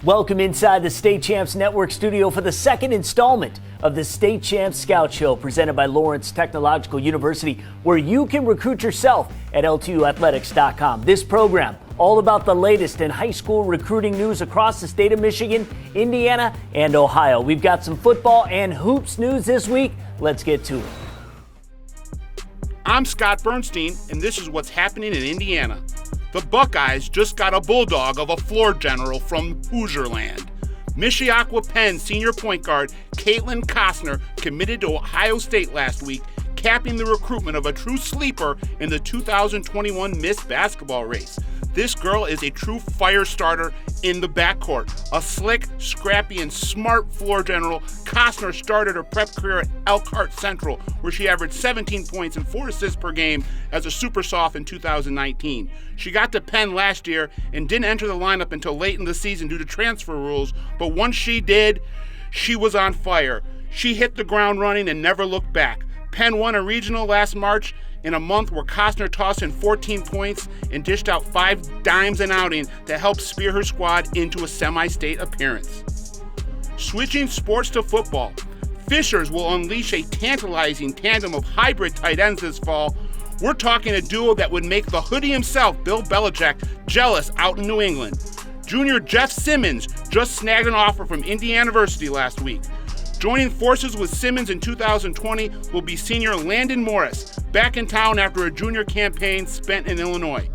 Welcome inside the State Champs Network studio for the second installment of the State Champs Scout Show presented by Lawrence Technological University, where you can recruit yourself at LTUathletics.com. This program, all about the latest in high school recruiting news across the state of Michigan, Indiana, and Ohio. We've got some football and hoops news this week. Let's get to it. I'm Scott Bernstein, and this is what's happening in Indiana. The Buckeyes just got a bulldog of a floor general from Hoosierland. Michiaqua Penn senior point guard Caitlyn Costner committed to Ohio State last week, capping the recruitment of a true sleeper in the 2021 Miss Basketball race. This girl is a true fire starter in the backcourt. A slick, scrappy, and smart floor general, Costner started her prep career at Elkhart Central, where she averaged 17 points and 4 assists per game as a super soph in 2019. She got to Penn last year and didn't enter the lineup until late in the season due to transfer rules, but once she did, she was on fire. She hit the ground running and never looked back. Penn won a regional last March in a month where Costner tossed in 14 points and dished out 5 dimes an outing to help spear her squad into a semi-state appearance. Switching sports to football, Fishers will unleash a tantalizing tandem of hybrid tight ends this fall. We're talking a duo that would make the hoodie himself, Bill Belichick, jealous out in New England. Junior Jeff Simmons just snagged an offer from Indiana University last week. Joining forces with Simmons in 2020 will be senior Landon Morris, back in town after a junior campaign spent in Illinois.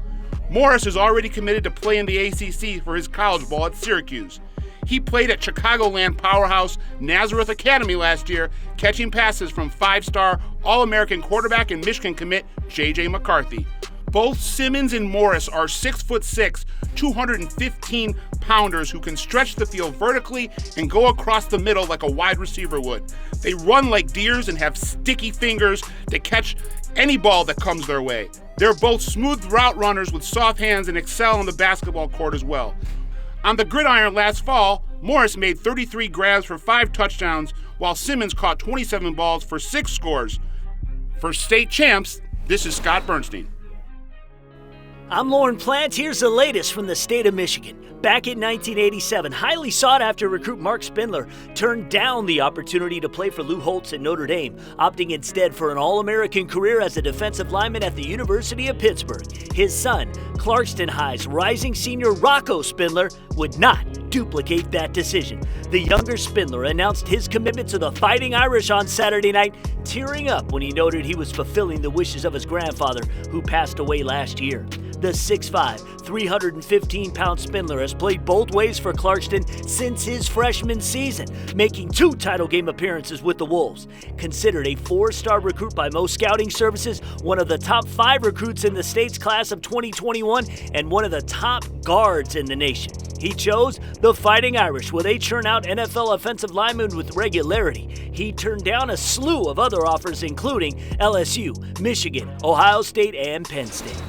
Morris is already committed to play in the ACC for his college ball at Syracuse. He played at Chicagoland powerhouse Nazareth Academy last year, catching passes from 5-star All-American quarterback and Michigan commit J.J. McCarthy. Both Simmons and Morris are 6'6", 215-pounders who can stretch the field vertically and go across the middle like a wide receiver would. They run like deers and have sticky fingers to catch any ball that comes their way. They're both smooth route runners with soft hands and excel on the basketball court as well. On the gridiron last fall, Morris made 33 grabs for 5 touchdowns, while Simmons caught 27 balls for 6 scores. For State Champs, this is Scott Bernstein. I'm Lauren Plant. Here's the latest from the state of Michigan. Back in 1987, highly sought-after recruit Mark Spindler turned down the opportunity to play for Lou Holtz at Notre Dame, opting instead for an All-American career as a defensive lineman at the University of Pittsburgh. His son, Clarkston High's rising senior Rocco Spindler, would not duplicate that decision. The younger Spindler announced his commitment to the Fighting Irish on Saturday night, tearing up when he noted he was fulfilling the wishes of his grandfather, who passed away last year. The 6'5", 315-pound Spindler has played both ways for Clarkston since his freshman season, making 2 title game appearances with the Wolves. Considered a 4-star recruit by most scouting services, one of the top 5 recruits in the state's class of 2021, and one of the top guards in the nation. He chose the Fighting Irish, where they churn out NFL offensive linemen with regularity. He turned down a slew of other offers, including LSU, Michigan, Ohio State, and Penn State.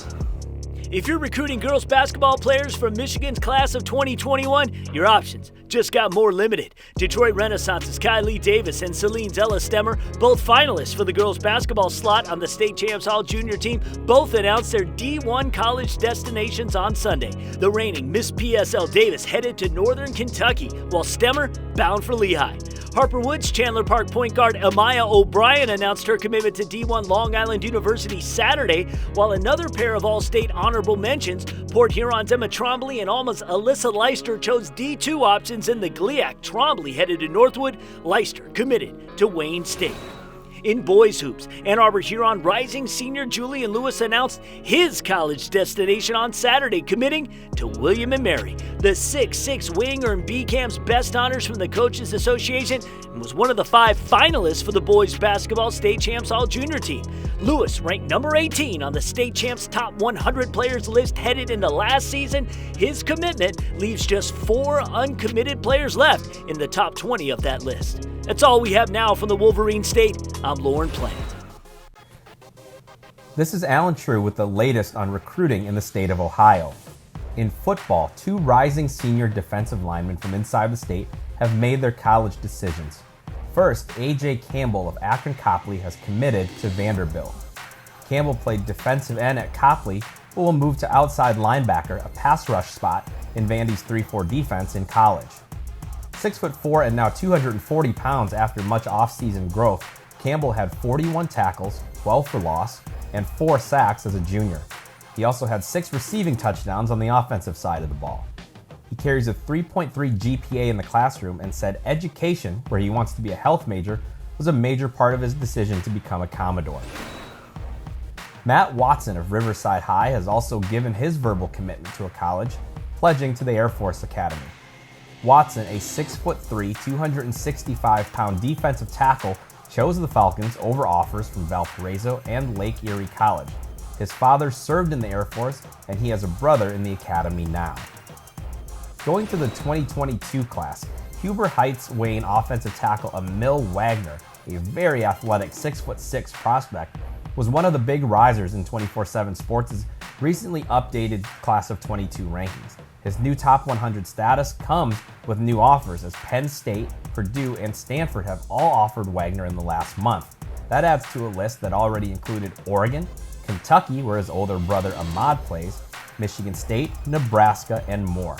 If you're recruiting girls basketball players from Michigan's class of 2021, your options just got more limited. Detroit Renaissance's Kylie Davis and Celine's Ella Stemmer, both finalists for the girls basketball slot on the State Champs All-Junior team, both announced their D1 college destinations on Sunday. The reigning Miss PSL Davis headed to Northern Kentucky, while Stemmer bound for Lehigh. Harper Woods Chandler Park point guard Amaya O'Brien announced her commitment to D1 Long Island University Saturday, while another pair of All-State honorable mentions, Port Huron's Emma Trombley and Alma's Alyssa Leister, chose D2 options in the GLIAC. Trombley headed to Northwood, Leister committed to Wayne State. In boys hoops, Ann Arbor Huron rising senior Julian Lewis announced his college destination on Saturday, committing to William & Mary. The 6'6" wing earned BCAM's best honors from the Coaches Association and was one of the 5 finalists for the boys basketball State Champs All-Junior team. Lewis ranked number 18 on the State Champs Top 100 Players list headed into last season. His commitment leaves just 4 uncommitted players left in the top 20 of that list. That's all we have now from the Wolverine State. I'm Lauren Plant. This is Alan True with the latest on recruiting in the state of Ohio. In football, 2 rising senior defensive linemen from inside the state have made their college decisions. First, A.J. Campbell of Akron Copley has committed to Vanderbilt. Campbell played defensive end at Copley but will move to outside linebacker, a pass rush spot in Vandy's 3-4 defense in college. 6'4" and now 240 pounds after much offseason growth, Campbell had 41 tackles, 12 for loss, and 4 sacks as a junior. He also had 6 receiving touchdowns on the offensive side of the ball. He carries a 3.3 GPA in the classroom and said education, where he wants to be a health major, was a major part of his decision to become a Commodore. Matt Watson of Riverside High has also given his verbal commitment to a college, pledging to the Air Force Academy. Watson, a 6'3", 265-pound defensive tackle, chose the Falcons over offers from Valparaiso and Lake Erie College. His father served in the Air Force, and he has a brother in the academy now. Going to the 2022 class, Huber Heights Wayne offensive tackle Emil Wagner, a very athletic 6'6" prospect, was one of the big risers in 24/7 Sports' recently updated Class of 22 rankings. His new top 100 status comes with new offers, as Penn State, Purdue, and Stanford have all offered Wagner in the last month. That adds to a list that already included Oregon, Kentucky, where his older brother Ahmad plays, Michigan State, Nebraska, and more.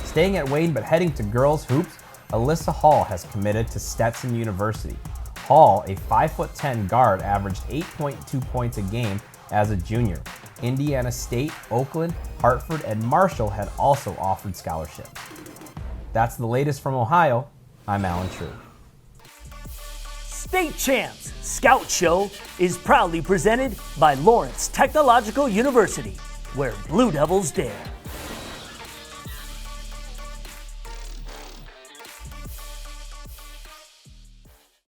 Staying at Wayne but heading to girls hoops, Alyssa Hall has committed to Stetson University. Hall, a 5'10" guard, averaged 8.2 points a game as a junior. Indiana State, Oakland, Hartford, and Marshall had also offered scholarships. That's the latest from Ohio. I'm Alan True. State Champs Scout Show is proudly presented by Lawrence Technological University, where Blue Devils dare.